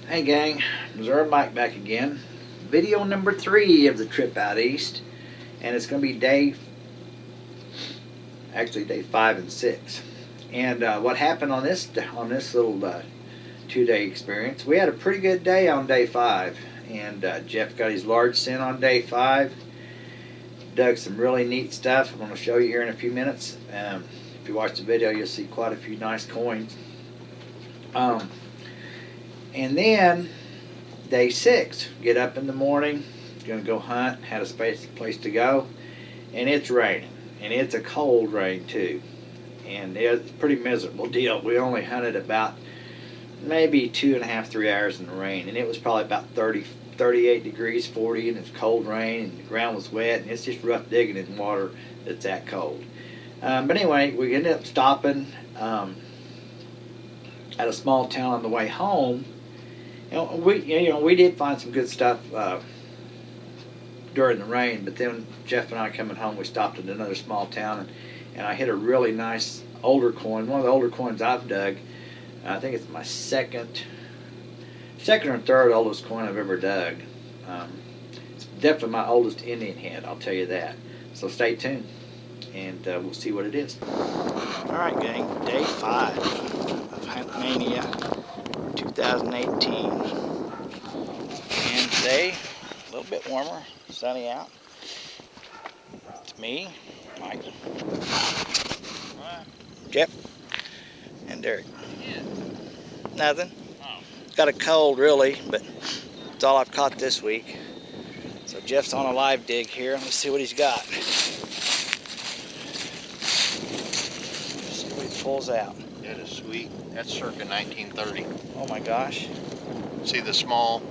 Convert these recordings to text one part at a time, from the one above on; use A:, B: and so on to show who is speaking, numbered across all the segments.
A: Hey gang, Missouri Mike back again. Video number 3 of the trip out east, and it's going to be day 5 and 6. And what happened on this little 2-day experience? We had a pretty good day on day 5, and Jeff got his large cent on day 5. Dug some really neat stuff. I'm going to show you here in a few minutes. If you watch the video, you'll see quite a few nice coins. And then day 6, get up in the morning, gonna go hunt, had a place to go, and it's raining, and it's a cold rain too, and it's a pretty miserable deal. We only hunted about maybe 2.5-3 hours in the rain, and it was probably about 38 degrees, 40, and it's cold rain, and the ground was wet, and it's just rough digging in water that's that cold. But anyway, we ended up stopping at a small town on the way home. We did find some good stuff during the rain, but then Jeff and I coming home, we stopped at another small town, and I hit a really nice older coin, one of the older coins I've dug. I think it's my second or third oldest coin I've ever dug. It's definitely my oldest Indian head, I'll tell you that. So stay tuned, and we'll see what it is. All right, gang, day 5 of Huntmania 2018, and today a little bit warmer, sunny out. It's me, Michael, Jeff, and Derek. Nothing. Got a cold really, but it's all I've caught this week. So Jeff's on a live dig here. Let's see what he's got. Let's see what he pulls out.
B: That is sweet. That's circa 1930.
A: Oh my gosh.
B: See the small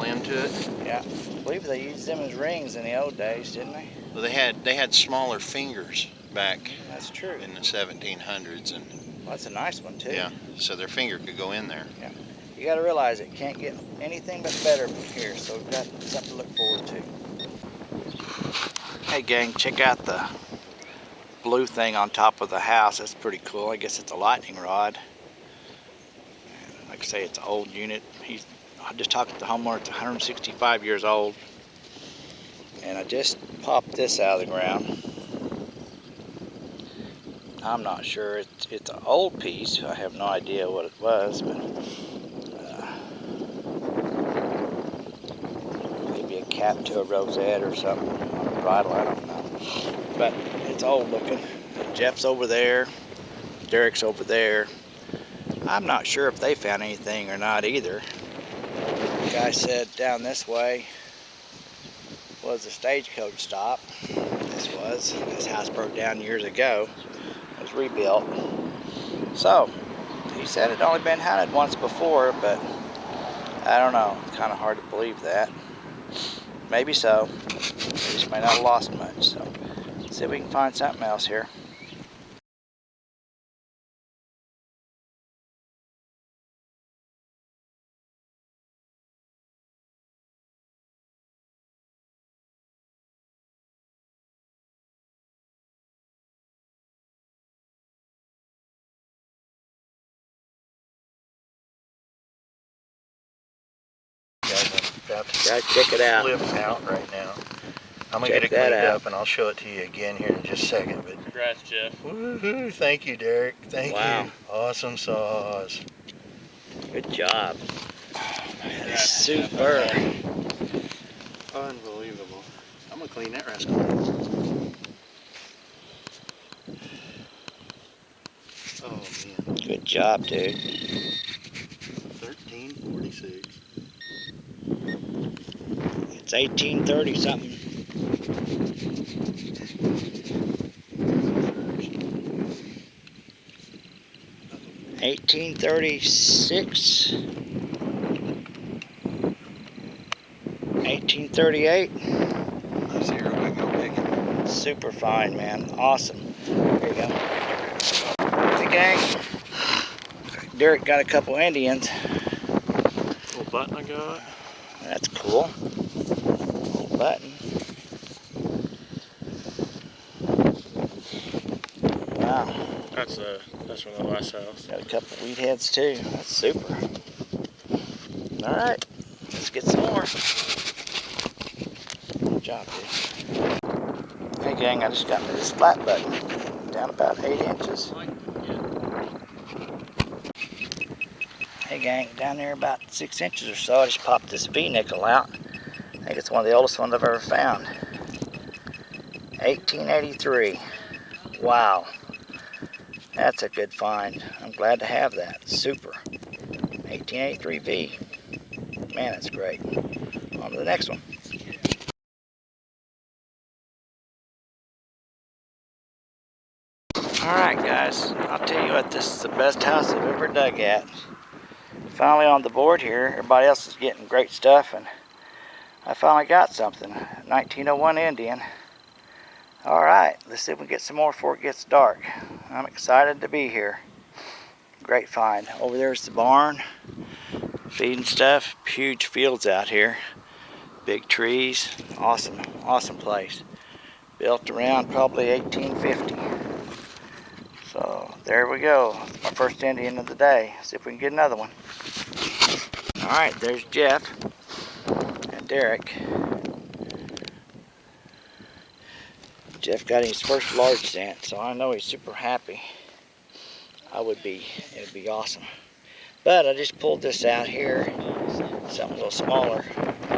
B: end to it?
A: Yeah. I believe they used them as rings in the old days, didn't they?
B: Well, they had smaller fingers back.
A: That's true.
B: In the 1700s, and
A: well, that's a nice one too.
B: Yeah, so their finger could go in there.
A: Yeah. You got to realize it can't get anything but better from here, so we've got something to look forward to. Hey gang, check out the blue thing on top of the house. That's pretty cool. I guess it's a lightning rod. Like I say, it's an old unit. I just talked to the homeowner. It's 165 years old, and I just popped this out of the ground. I'm not sure. It's an old piece. I have no idea what it was, but maybe a cap to a rosette or something on a bridle. I don't know. But it's old looking. Jeff's over there. Derek's over there. I'm not sure if they found anything or not either. The guy said down this way was a stagecoach stop. This house broke down years ago. It was rebuilt. So he said it'd only been hunted once before, but I don't know. It's kind of hard to believe that. Maybe so. They just may not have lost much. So let's see if we can find something else here. Gotta check it out.
B: Flip out right now. I'm gonna get it cleaned up, and I'll show it to you again here in just a second. But
C: congrats, Jeff.
B: Woohoo! Thank you, Derek. Thank you. Awesome saws.
A: Good job. That is super.
B: Unbelievable. I'm gonna clean that rascal. Oh man.
A: Good job, dude.
B: 1346.
A: It's 1830 something. $1836, $1838.
B: Zero, I go pick it.
A: Super fine, man. Awesome. There you go. The gang. Derek got a couple Indians.
C: Little button I got.
A: That's cool. Little button. Wow.
C: That's from the last house.
A: Got a couple wheat heads too. That's super. Alright, let's get some more. Good job, dude. Hey gang, I just got me this flat button. Down about 8 inches. Hey gang, down there about 6 inches or so, I just popped this V-nickel out. I think it's one of the oldest ones I've ever found. 1883. Wow. That's a good find. I'm glad to have that. Super. 1883 V. Man, that's great. On to the next one. Alright guys, I'll tell you what, this is the best house I've ever dug at. Finally on the board here. Everybody else is getting great stuff, and I finally got something. 1901 Indian. Alright, let's see if we can get some more before it gets dark. I'm excited to be here. Great find. Over there's the barn. Feeding stuff. Huge fields out here. Big trees. Awesome, awesome place. Built around probably 1850. So there we go. My first Indian of the day. See if we can get another one. Alright, there's Jeff and Derek. Jeff got his first large scent, so I know he's super happy. I would be. It would be awesome. But I just pulled this out here. Something a little smaller.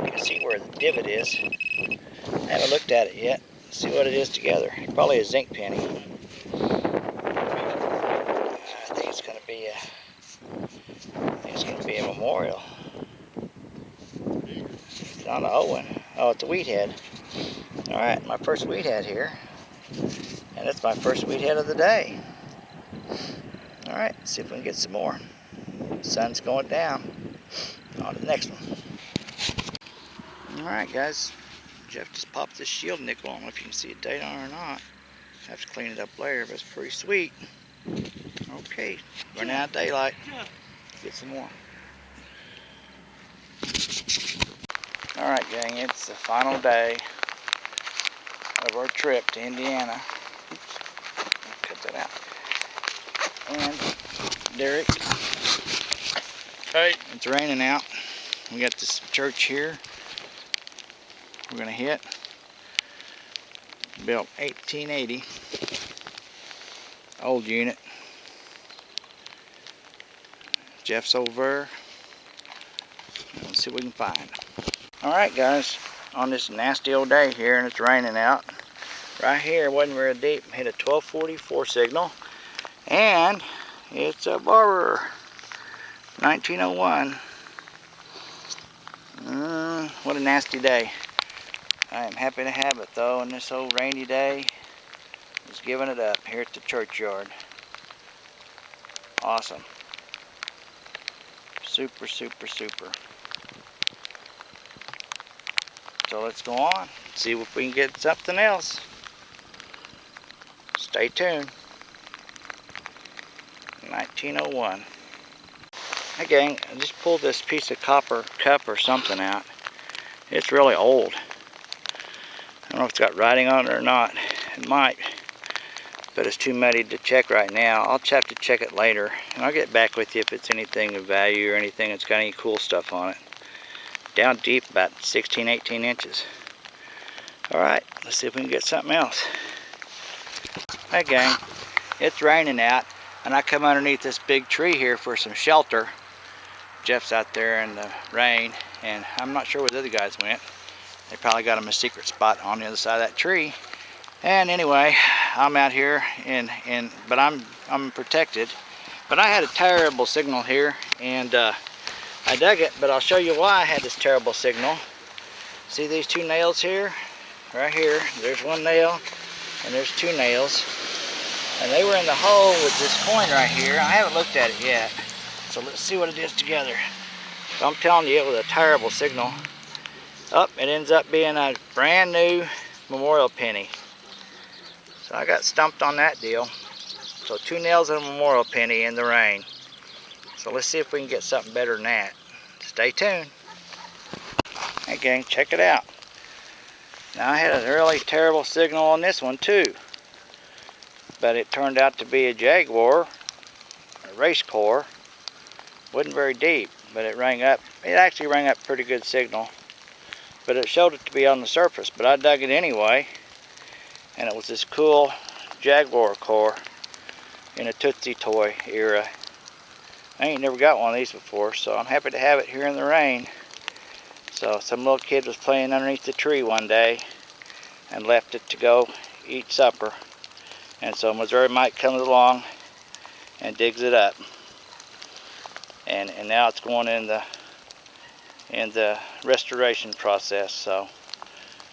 A: You can see where the divot is. I haven't looked at it yet. Let's see what it is together. Probably a zinc penny. I think it's going to be a memorial. It's not an Owen. Oh, it's a wheat head. Alright, my first wheat head here. And it's my first wheat head of the day. Alright, see if we can get some more. Sun's going down. On to the next one. Alright guys, Jeff just popped this shield nickel. I don't know if you can see a date on it or not. I have to clean it up later, but it's pretty sweet. Okay, running out of daylight. Get some more. Alright gang, it's the final day of our trip to Indiana. Oops, cut that out. And Derek.
C: Hey.
A: It's raining out. We got this church here. We're gonna hit. Built 1880. Old unit. Jeff's over. Let's see what we can find. Alright guys, on this nasty old day here, and it's raining out. Right here, wasn't very deep. Hit a 1244 signal. And it's a Barber 1901. What a nasty day. I am happy to have it though, and this old rainy day is giving it up here at the churchyard. Awesome. Super, super, super. So let's go on, see if we can get something else. Stay tuned. 1901. Hey gang, I just pulled this piece of copper cup or something out. It's really old. I don't know if it's got writing on it or not. It might, but it's too muddy to check right now. I'll have to check it later, and I'll get back with you if it's anything of value or anything that's got any cool stuff on it. Down deep, about 16, 18 inches. Alright, let's see if we can get something else. Hey gang, it's raining out, and I come underneath this big tree here for some shelter. Jeff's out there in the rain, and I'm not sure where the other guys went. They probably got him a secret spot on the other side of that tree. And anyway, I'm out here, but I'm protected. But I had a terrible signal here, and I dug it, but I'll show you why I had this terrible signal. See these two nails here? Right here, there's one nail, and there's two nails. And they were in the hole with this coin right here. I haven't looked at it yet. So let's see what it is together. So I'm telling you, it was a terrible signal. It ends up being a brand new memorial penny. So I got stumped on that deal. So 2 nails and a memorial penny in the rain. So let's see if we can get something better than that. Stay tuned. Hey gang, check it out. Now I had a really terrible signal on this one too. But it turned out to be a Jaguar, a race core. Wasn't very deep. but it rang up. It actually rang up pretty good signal, but it showed it to be on the surface. But I dug it anyway, and it was this cool Jaguar core in a Tootsie Toy era. I ain't never got one of these before, so I'm happy to have it here in the rain. So some little kid was playing underneath the tree one day and left it to go eat supper. And so Missouri Mike comes along and digs it up. And now it's going in the restoration process. So,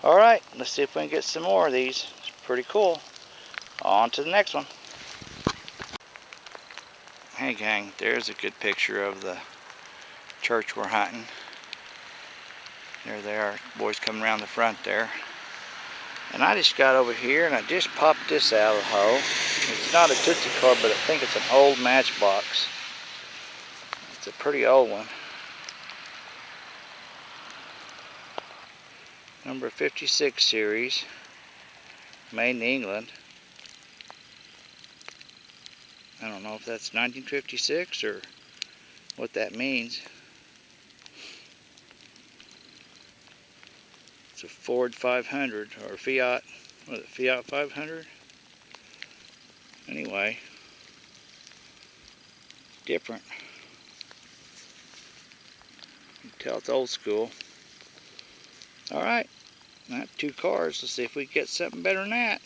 A: all right, let's see if we can get some more of these. It's pretty cool. On to the next one. Hey gang, there's a good picture of the church we're hunting. There they are, boys coming around the front there. And I just got over here and I just popped this out of the hole. It's not a Tootsie car, but I think it's an old Matchbox. It's a pretty old one. Number 56 series, made in England. I don't know if that's 1956 or what that means. It's a Ford 500 or Fiat, what is it, Fiat 500? Anyway, different. You can tell it's old school. Alright, now 2 cars. Let's see if we can get something better than that.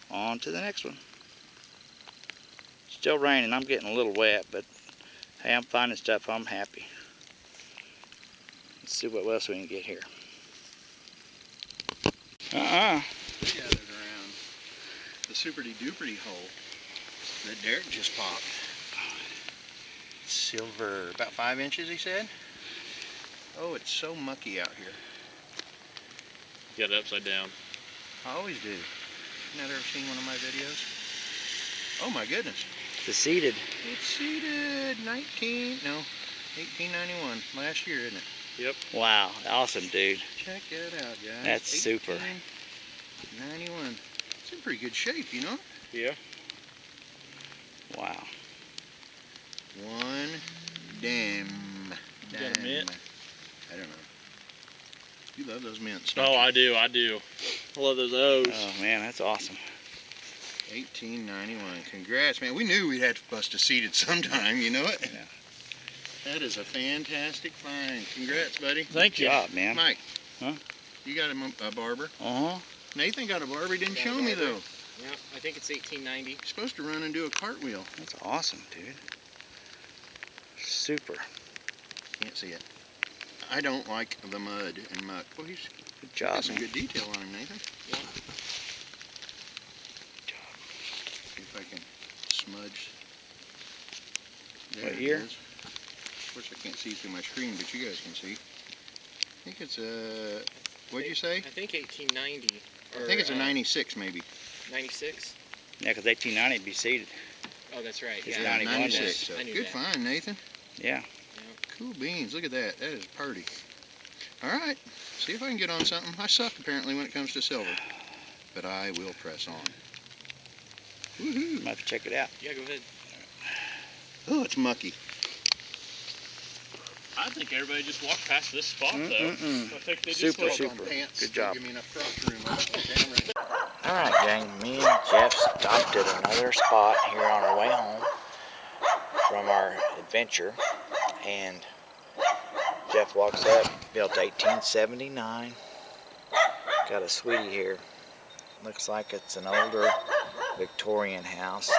A: On to the next one. Still raining, I'm getting a little wet, but hey, I'm finding stuff, I'm happy. Let's see what else we can get here.
B: Gathered around the super-de-duper hole that Derek just popped. Silver, about 5 inches, he said. Oh, it's so mucky out here.
C: Got it upside down.
B: I always do. Never ever seen one of my videos? Oh my goodness.
A: The seated.
B: It's seated 1891, last year, isn't it?
C: Yep.
A: Wow, awesome, dude.
B: Check that out, guys.
A: That's super.
B: 91. It's in pretty good shape, you know?
C: Yeah.
A: Wow.
B: One damn.
C: You got a mint?
B: I don't know. You love those mints.
C: Oh, I do. I love those O's.
A: Oh man, that's awesome.
B: 1891. Congrats, man. We knew we'd have to bust a seated sometime, you know it?
A: Yeah.
B: That is a fantastic find. Congrats, buddy.
C: Thank
A: Good job, man.
B: Mike.
A: Huh?
B: You got a barber?
A: Uh-huh.
B: Nathan got a barber. He didn't
D: Got a
B: show me,
D: barber.
B: though.
D: Yeah, I think it's 1890.
B: He's supposed to run and do a cartwheel.
A: That's awesome, dude. Super.
B: Can't see it. I don't like the mud and muck. Well, he's
A: Good
B: got
A: job,
B: some
A: man.
B: good detail on him, Nathan.
D: Yeah.
B: See if I can smudge. There
A: What
B: it
A: year?
B: is. Of course, I can't see through my screen, but you guys can see. I think it's a, what'd you say?
D: I think 1890.
B: I think it's a 96, maybe.
D: 96?
A: Yeah, because 1890 would be seated.
D: Oh, that's right.
A: It's
D: Yeah,
A: 91
B: 96.
A: was-
B: So
D: I knew
B: good
D: that.
B: find, Nathan.
A: Yeah.
B: Cool beans. Look at that. That is purty. All right. See if I can get on something. I suck, apparently, when it comes to silver. But I will press on. Woohoo.
A: Might have to check it out.
D: Yeah, go ahead.
B: Oh, it's mucky.
C: I think everybody just walked past this spot, though.
A: Mm-mm-mm.
C: I think they
A: Super,
C: just
A: super.
B: Pants.
A: Good job.
B: Give me enough crotch room. Damn right.
A: Alright, gang. Me and Jeff stopped at another spot here on our way home from our adventure. And Jeff walks up, built 1879. Got a sweetie here. Looks like it's an older Victorian house.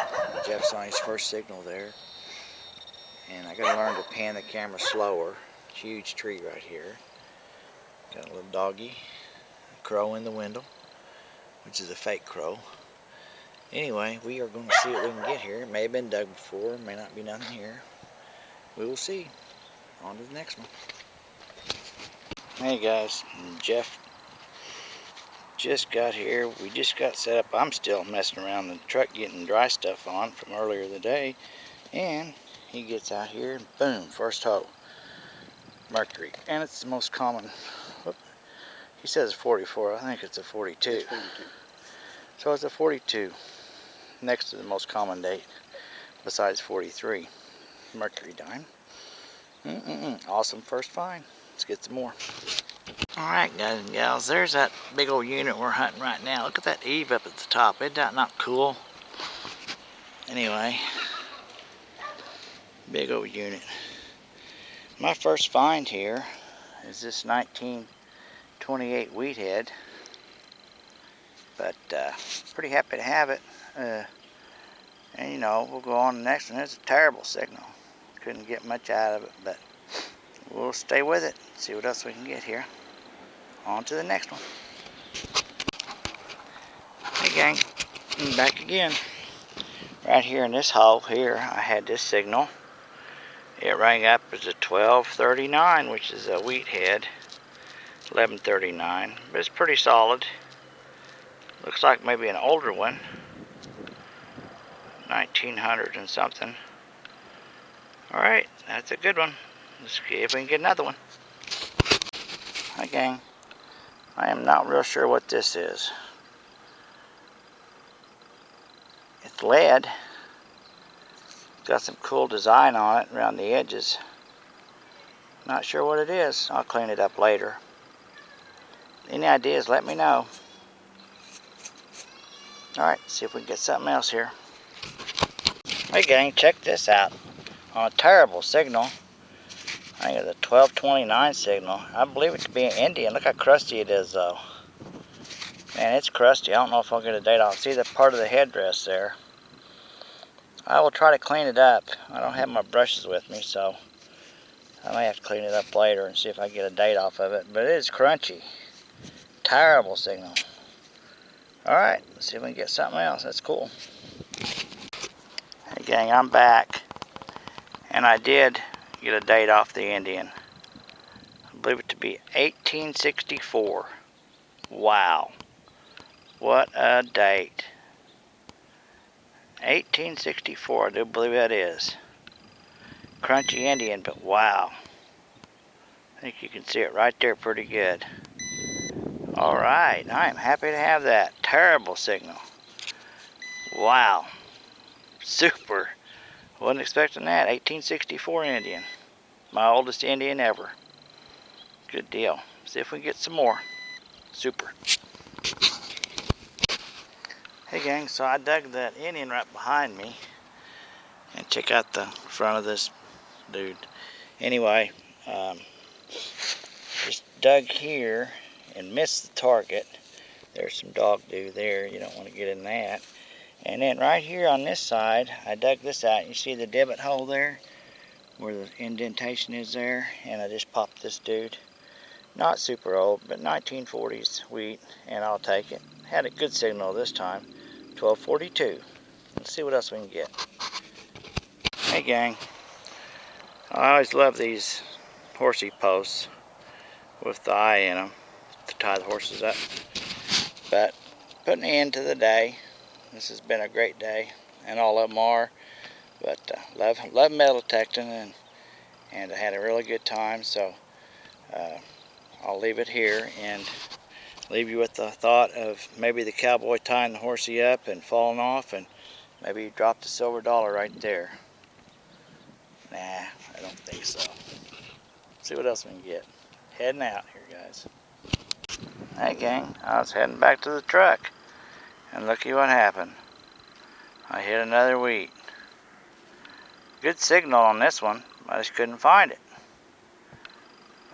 A: Jeff's on his first signal there. And I gotta learn to pan the camera slower. Huge tree right here. Got a little doggy, a crow in the window, which is a fake crow. Anyway, we are going to see what we can get here. It may have been dug before, may not be nothing here. We will see. On to the next one. Hey guys, Jeff just got here. We just got set up. I'm still messing around in the truck getting dry stuff on from earlier in the day. And he gets out here and boom, first hole. Mercury. And it's the most common. Whoop. He says 44. I think it's a 42.
B: It's 42.
A: So it's a 42. Next to the most common date besides 43. Mercury dime. Awesome first find. Let's get some more. Alright guys and gals, there's that big old unit we're hunting right now. Look at that eave up at the top. Isn't that not cool? Anyway, big old unit. My first find here is this 1928 wheathead. But pretty happy to have it. And you know, we'll go on to the next one. It's a terrible signal. Couldn't get much out of it, but we'll stay with it. See what else we can get here. On to the next one. Hey gang, I'm back again. Right here in this hole here, I had this signal. It rang up as a 1239, which is a wheathead. 1139, but it's pretty solid. Looks like maybe an older one. 1900 and something. Alright, that's a good one. Let's see if we can get another one. Hi gang. I am not real sure what this is. It's lead. Got some cool design on it around the edges. Not sure what it is. I'll clean it up later. Any ideas, let me know. Alright, see if we can get something else here. Hey gang, check this out. On a terrible signal. I think it's a 1229 signal. I believe it to be an Indian. Look how crusty it is though. Man, it's crusty. I don't know if I'll get a date off. See the part of the headdress there. I will try to clean it up. I don't have my brushes with me, so I may have to clean it up later and see if I can get a date off of it. But it is crunchy. Terrible signal. Alright, let's see if we can get something else. That's cool. Hey gang, I'm back. And I did get a date off the Indian. I believe it to be 1864. Wow. What a date. 1864, I do believe that is. Crunchy Indian, but wow. I think you can see it right there pretty good. Alright, I am happy to have that. Terrible signal. Wow. Super. Wasn't expecting that. 1864 Indian. My oldest Indian ever. Good deal. See if we can get some more. Super. Hey gang, so I dug that Indian right behind me. And check out the front of this dude. Anyway, just dug here and missed the target. There's some dog dew there. You don't want to get in that. And then right here on this side, I dug this out. You see the divot hole there? Where the indentation is there. And I just popped this dude. Not super old, but 1940s wheat. And I'll take it. Had a good signal this time. 1242. Let's see what else we can get. Hey gang. I always love these horsey posts with the eye in them to tie the horses up. But putting an end to the day. This has been a great day, and all of them are. But love metal detecting, and I had a really good time. So I'll leave it here and leave you with the thought of maybe the cowboy tying the horsey up and falling off, and maybe he dropped a silver dollar right there. Nah, I don't think so. See what else we can get. Heading out here, guys. Hey gang, I was heading back to the truck. And looky what happened. I hit another wheat. Good signal on this one. I just couldn't find it.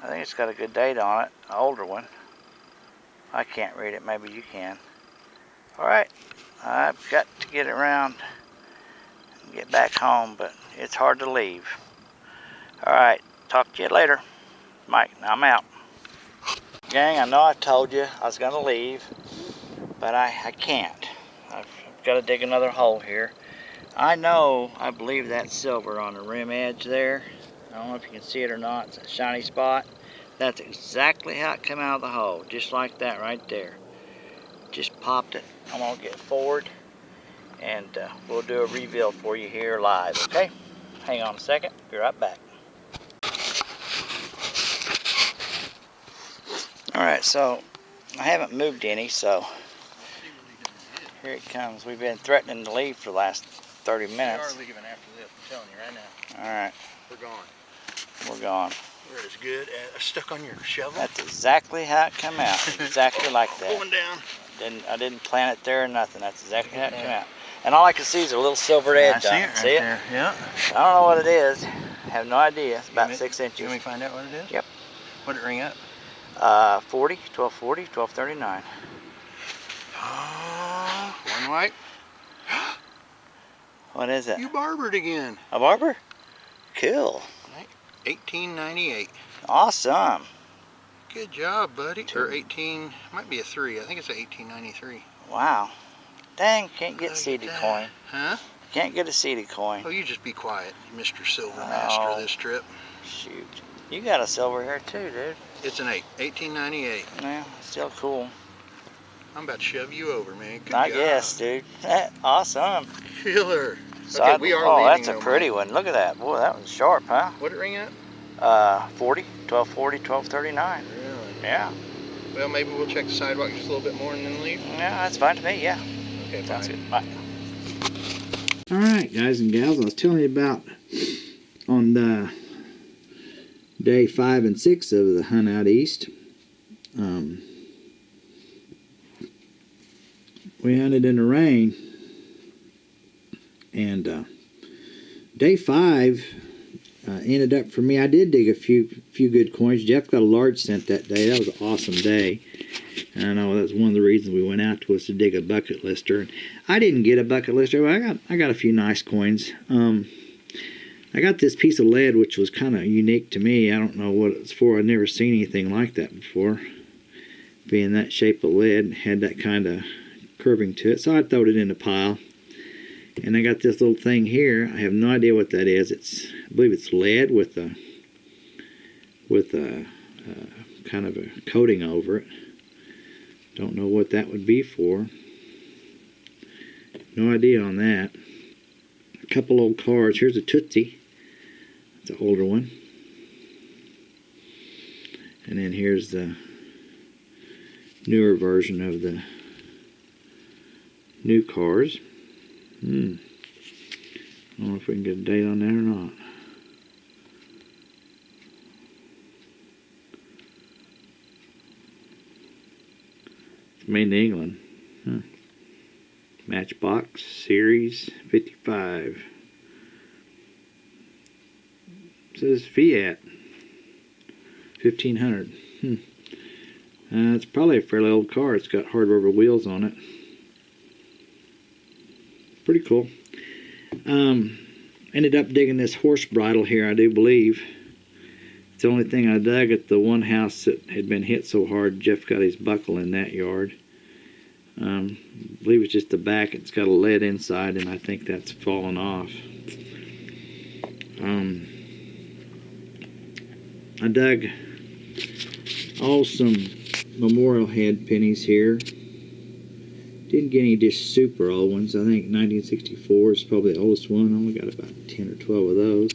A: I think it's got a good date on it. An older one. I can't read it. Maybe you can. Alright. I've got to get around and get back home. But it's hard to leave. Alright. Talk to you later. Mike, I'm out. Gang, I know I told you I was going to leave. But I can't. I've got to dig another hole here. I believe that's silver on the rim edge there. I don't know if you can see it or not. It's a shiny spot. That's exactly how it came out of the hole. Just like that right there. Just popped it. I'm going to get forward. And we'll do a reveal for you here live, okay? Hang on a second. Be right back. Alright, so I haven't moved any, so here it comes. We've been threatening to leave for the last 30 minutes.
B: We are leaving after this, I'm telling you right now.
A: Alright.
B: We're gone.
A: we're gone.
B: We're as good as stuck on your shovel.
A: That's exactly how it come out. Exactly like that.
B: Going down.
A: I didn't plant it there or nothing. That's exactly how it came out. And all I can see is a little silver edge on it. See it?
B: there. Yeah.
A: I don't know what it is. Have no idea. It's about
B: me-
A: 6 inches.
B: Can we find out what it is?
A: Yep.
B: What did it ring up?
A: 40, 1240, 1239.
B: One white.
A: What is it?
B: You barbered again.
A: A barber? Cool.
B: 1898.
A: Awesome.
B: Good job, buddy. Or 18, might be a 3. I think it's a 1893.
A: Wow. Dang, can't get
B: Look
A: CD
B: at that.
A: coin.
B: Huh?
A: Can't get a CD coin.
B: Oh, you just be quiet, Mr. Silver Master
A: Oh.
B: this trip.
A: Shoot. You got a silver here too, dude.
B: It's an 8, 1898.
A: Yeah, still cool.
B: I'm about to shove you over, man. Good
A: I
B: job.
A: guess, dude. Awesome.
B: Killer.
A: Side-
B: we are
A: oh,
B: leaving
A: that's a
B: though,
A: pretty
B: Mike.
A: one. Look at that. Boy, that was sharp, huh?
B: What did it ring up?
A: 40, 1240, 1239.
B: Really?
A: Yeah.
B: Well, maybe we'll check the sidewalk just a little bit more and then leave.
A: Yeah, that's fine to me. Yeah.
B: Okay,
A: Sounds
B: bye.
A: good. Bye.
E: All right, guys and gals, I was telling you about on the day 5 and 6 of the hunt out east. We hunted in the rain, and day 5 ended up for me. I did dig a few good coins. Jeff got a large cent that day. That was an awesome day. And I know that's one of the reasons we went out was to dig a bucket lister. And I didn't get a bucket lister, but I got a few nice coins. I got this piece of lead, which was kind of unique to me. I don't know what it's for. I've never seen anything like that before. Being that shape of lead, had that kind of curving to it. So I throwed it in a pile. And I got this little thing here. I have no idea what that is. I believe it's lead with a kind of a coating over it. Don't know what that would be for. No idea on that. A couple old cards. Here's a Tootsie. It's an older one. And then here's the newer version of the new cards. I don't know if we can get a date on that or not. It's made in England. Matchbox Series 55. It says Fiat 1500. It's probably a fairly old car. It's got hard rubber wheels on it. Pretty cool. Ended up digging this horse bridle here, I do believe. It's the only thing I dug at the one house that had been hit so hard. Jeff got his buckle in that yard. I believe it's just the back. It's got a lead inside, and I think that's fallen off. I dug some Memorial Head pennies here. Didn't get any just super old ones. I think 1964 is probably the oldest one. I only got about 10 or 12 of those.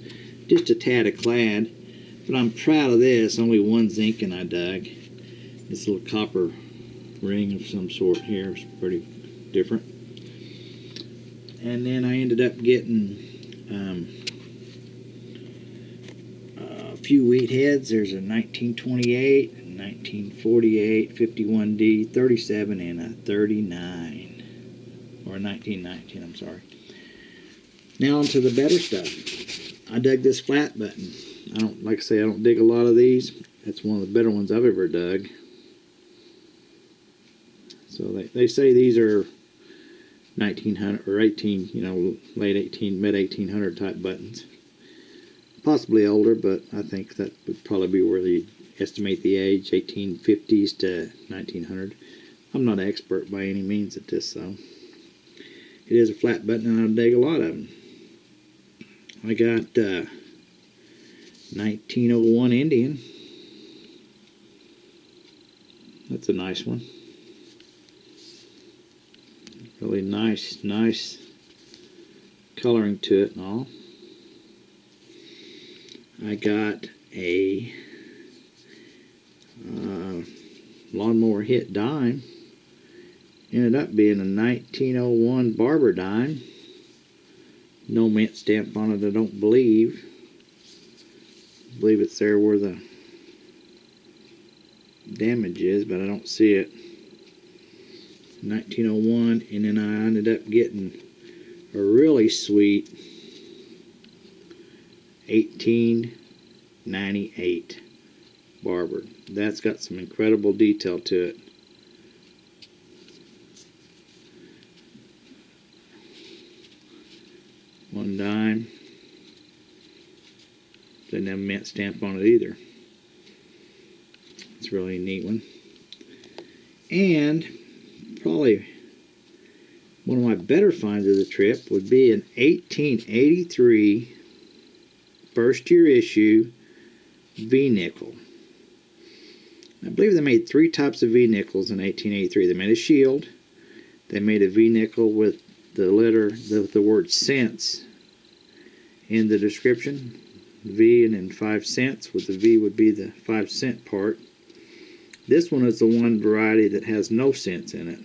E: Just a tad of clad. But I'm proud of this. Only one zinc I dug. This little copper ring of some sort here is pretty different. And then I ended up getting a few wheat heads. There's a 1928, 1948, 51D, 37, and a 39. Or a 1919, I'm sorry. Now on to the better stuff. I dug this flat button. Like I say, I don't dig a lot of these. That's one of the better ones I've ever dug. So they say these are 1900 or 18, late 18, mid 1800 type buttons. Possibly older, but I think that would probably be where they estimate the age, 1850s to 1900. I'm not an expert by any means at this, though. It is a flat button, and I'll dig a lot of them. I got 1901 Indian. That's a nice one. Really nice coloring to it and all. I got a lawnmower hit dime. Ended up being a 1901 Barber dime. No mint stamp on it, I don't believe. I believe it's there where the damage is, but I don't see it. 1901, and then I ended up getting a really sweet 1898 Barber. That's got some incredible detail to it. One dime. Doesn't have a mint stamp on it either. It's really a neat one. And probably one of my better finds of the trip would be an 1883 first year issue V-nickel. I believe they made 3 types of V-nickels in 1883. They made a shield. They made a V-nickel with the word cents in the description. V and then 5 cents, with the V would be the 5-cent part. This one is the one variety that has no cents in it.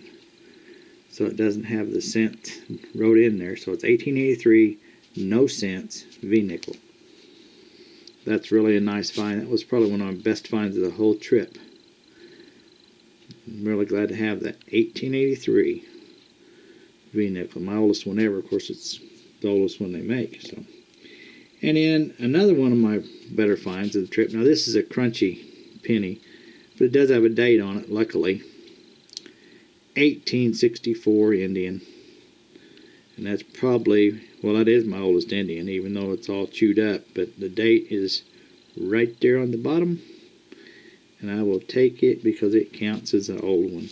E: So it doesn't have the cent wrote in there. So it's 1883, no cents, V-nickel. That's really a nice find. That was probably one of my best finds of the whole trip. I'm really glad to have that 1883 V-nickel. My oldest one ever. Of course, it's the oldest one they make. So, and then another one of my better finds of the trip. Now this is a crunchy penny, but it does have a date on it, luckily. 1864 Indian. And that's probably, well, that is my oldest Indian, even though it's all chewed up. But the date is right there on the bottom. And I will take it because it counts as an old one.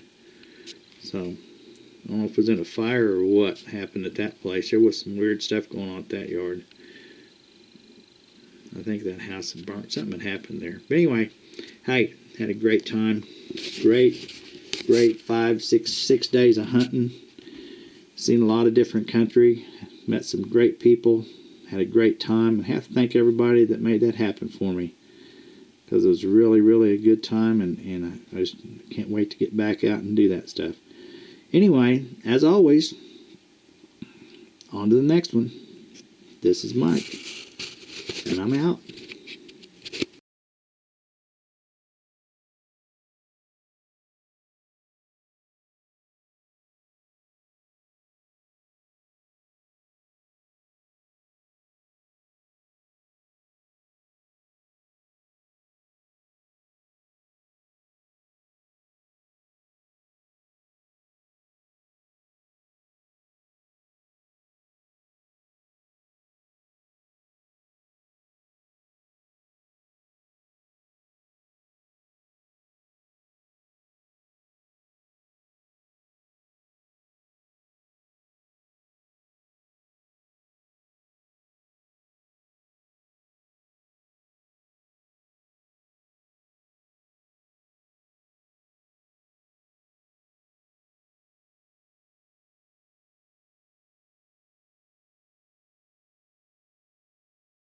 E: So, I don't know if it was in a fire or what happened at that place. There was some weird stuff going on at that yard. I think that house had burnt. Something had happened there. But anyway, hey, had a great time. Great 5, 6 days of hunting. Seen a lot of different country. Met some great people. Had a great time. I have to thank everybody that made that happen for me. Because it was really, really a good time. And I just can't wait to get back out and do that stuff. Anyway, as always, on to the next one. This is Mike. And I'm out.